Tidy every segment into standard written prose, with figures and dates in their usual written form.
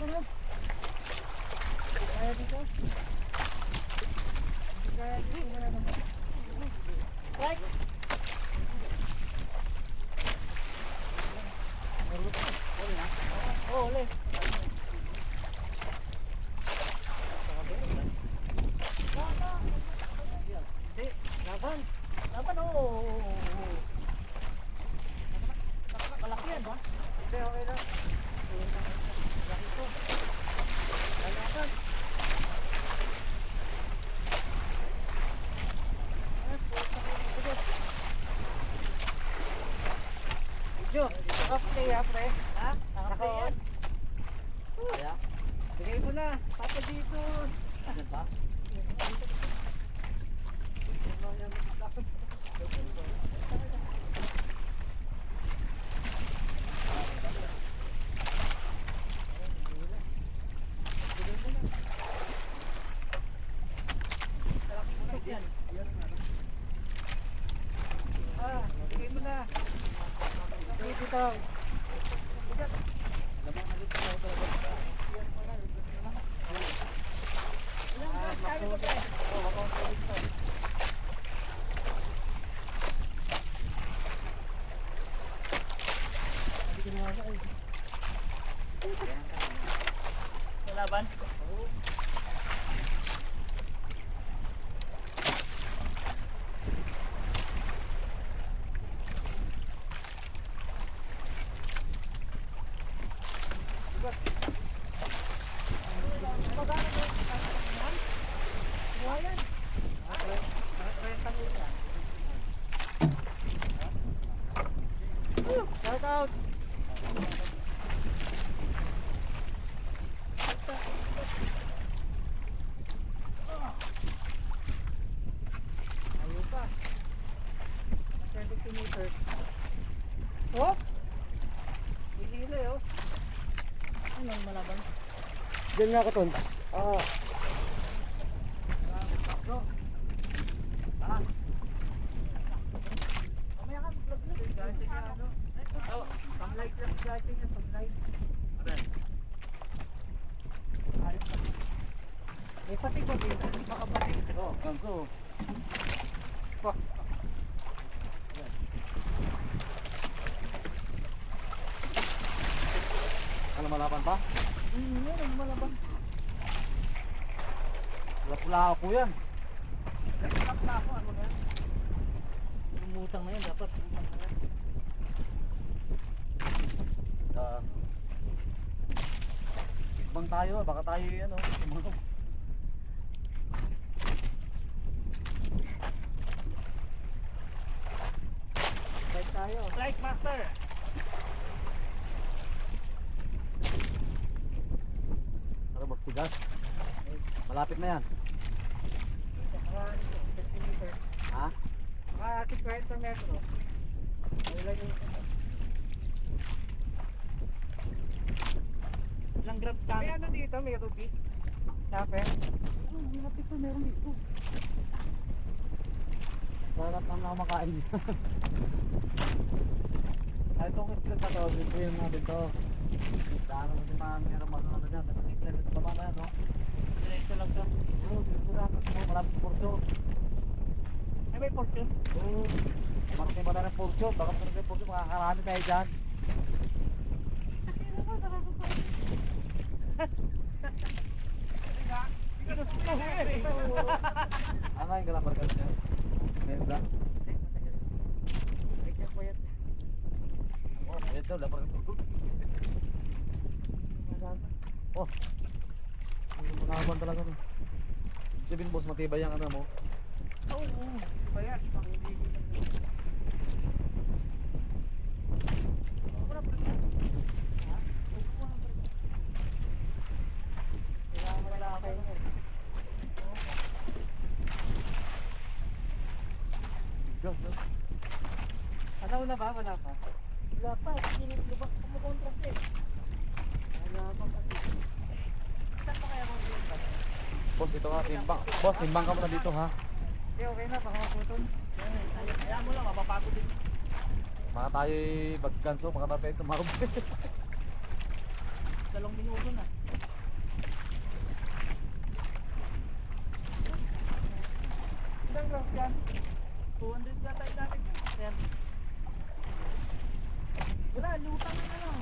na. Kaya dito. Kaya dito. Wala na. Right. Oh, ulit. Hindi, laban. Laban, oo. Malaki yan, ba? Hindi, okay lang. Laki ko. Laban. Jo, nakaplay ha, pre? Ha? Nakaplay yan? Kaya? Bigay mo na, papa dito. Ano ba? Bigay mo na. Dito. Laban? Shout out. Ayun pa. 22 meters. Oh? Hihila oh. Anong malaban? Diyan nga ka, Tons. Bro. Ah. Mamaya ka, vlog na. Dati ka ano? Oh, pang-light lang dati niya, pang-light. Ayan. Ayos pa. May pati ko din, baka pati. Oh, ganso. Wah. Ano, malapan pa? Yan, malaban. Wala ako yan. Nagkakap na ako, ano yan? Lumutang na yan, dapat lumutang na yan. Ibang tayo, baka tayo ano, tumalong. Light tayo. Light master! Ano, magtigas? Malapit na yan. Mga 50 meters. Ha? Mga 50 metro. Ilan yung ilang grab ka? May ano dito? May ruby? Snapper? Oh, malapit na, meron dito. Sarap lang na kumakain. Ay, itong islet na to, dito yung natin to. Daan naman si Mami, meron ano dyan, meron islet sa baba na yan, no? Diretso lang to. Oo, dito lang, malapit sa Porto. Ay, may portion? Oo, marami ba na ng Porto? Baka marami ng Porto, makakarami tayo dyan. Ano yung galang barkas niya? Meron ba? Oh, ito, lapar ng Porto. Oh, manaban talaga no. Sabihin boss, matibay ang ano mo. Oo, kaya ano na ba? Wala pa? Wala pa, lubak pa mo contract eh. Wala pa kasi. Saan pa kaya kung dito? Boss, ito nga timbang. Boss, timbang ka muna dito ha. Hindi, okay na, baka maputol. Kaya mo lang, mapapagod din. Baka tayo'y pagkanso, baka tayo tumawag. 2 minuto na. Ilang grams yan? 200 ka tayo natin yun. Yan. Wala, lutang na lang.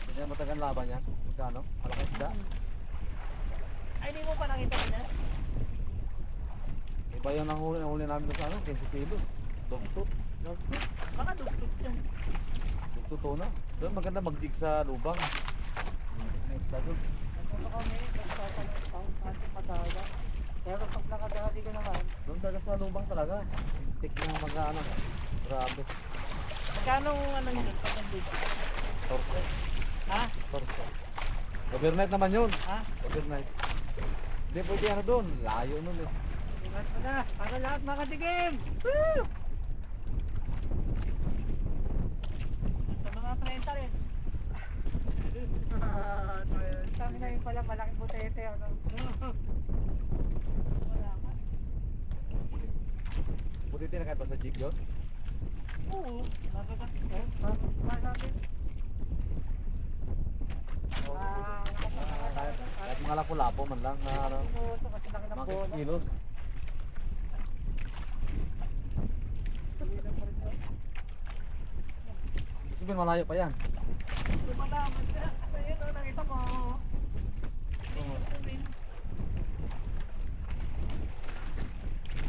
Hindi na matagal laban yan. Magkano? Malaki isda. Ay, di mo pa nakita na? Iba yung nahuli namin doon sa ano, 15 kilos. Dugtut. Baka dugtog yan. Dugtut na. Doon maganda mag-dig sa lubang. May isda doon. Nagpunta kami, nagsasalang taon natin patawa. Pero pag nakadahali ka naman, Doon talaga sa lubang talaga. Tik na mag-ano. Grabe. magkano ano yun? Pag nandito? Torso. Ha? Torso. Overnight naman yun. Ha? Overnight. Hindi pwede ano doon. Layo nun eh. Ingat ko na, para lahat makatikim! Woo! Sa mga 30 rin. Sabi na yun pala, malaking butete. Ano? Wala ka. Buti din na kahit ba sa jig yun? Oo, nagagatik ko. Masabi. Kahit mga lapo-lapo man lang na ano. Pinuto kasi laki ng Mga bola. kilos. Sabihin malayo pa yan. Lumalaman ka. Ayun o, nakita mo.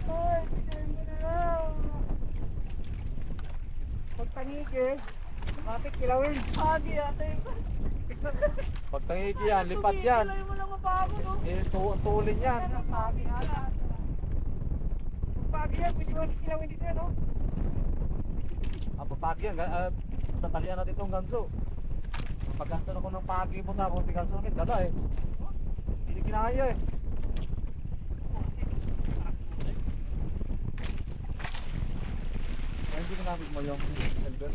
Ay, tignan mo na lang. Pag tangigil, bakit kilawin? Agi ata yun. Pag tangiki yan, lipat yan. Kilawin mo lang mabago, no? Eh, tulin yan. Pagi ata. Pagi yan, pwede mo kilawin dito, no? Pag yan, tatalian natin itong ganso. Pag ganso na ko ng pagi mo tapos di ganso ulit, dala eh. Hindi kinaya eh. Ay, hindi ginamit mo yung silver.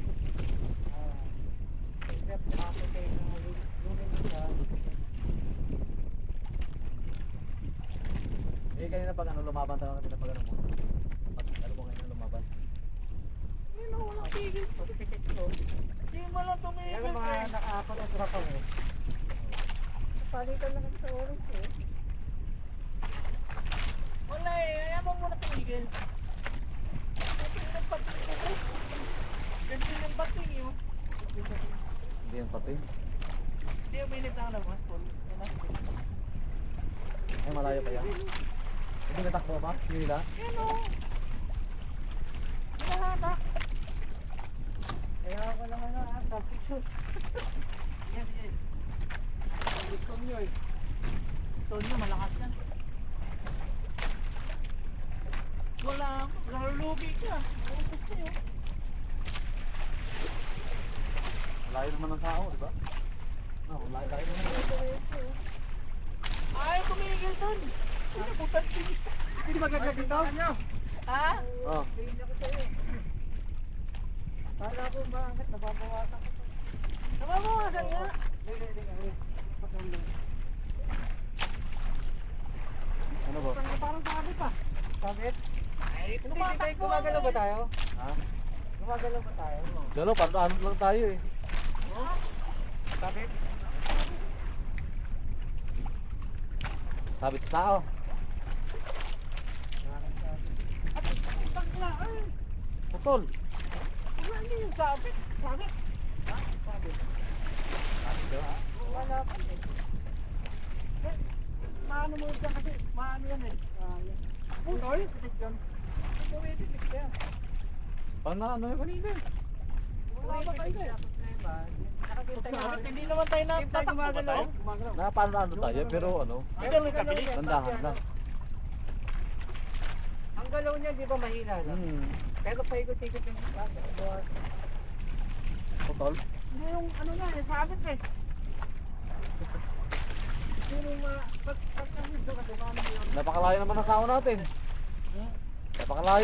Eh, kanina pag ano lumaban tayo natin pag ano mo. Pag ano mo ngayon lumaban. Hindi na walang tigil. Hindi mo lang tumigil. Yan ang mga nakaapat na tropa mo. Palitan na kasi sa oras eh. Wala eh, ayaw mo muna tumigil. Kasi yung pating ko eh. Ganito yung pating yun. Hindi yan pati. Hindi yung minit lang naman. Yan na. Ay, malayo pa yan. Hindi natakbo ba? Hindi nila? Yan o. Mahaba. Kaya ako lang ano ha, sa picture. Yan, yan. Gusto nyo eh. Gusto nyo, malakas yan. Wala, nalulugi ka. Gusto nyo. Malayo naman ng sao, di ba? No, layo naman. Ay, tumigil doon. Pinabutan siya. Hindi magagag dito? Ha? Oo. Tingin ako sa'yo. Kala ko bakit nababawasan ko. Nababawasan nga. Ano ba? Parang sabit pa. Sabit? Ay, Hindi, gumagalaw ba tayo? Ha? Gumagalaw ba tayo? Lalo, parang ano lang tayo eh. Sabit? Sabit sa sao. At pagla, ay. Putol. Wala hindi yung sabit. Sabit? Ha? Sabit. Wala pa eh. Eh, maano mo dyan kasi, maano yan eh. Yan. Putol? Pitik yun. Pumipitik yan. Paano na ano yung kanina? Wala pa kayo eh. Hindi naman tayo natatakbo. Na paano na ano tayo, pero ano, Hindi naman kabilis. nandahan lang. Ang galaw niya, di ba mahina lang? Pero paikot-ikot yung Putol. hindi yung ano na eh, sabit eh. Pero pag nandito ka, dumami yun. Napakalayo naman ang sao natin. Napakalayo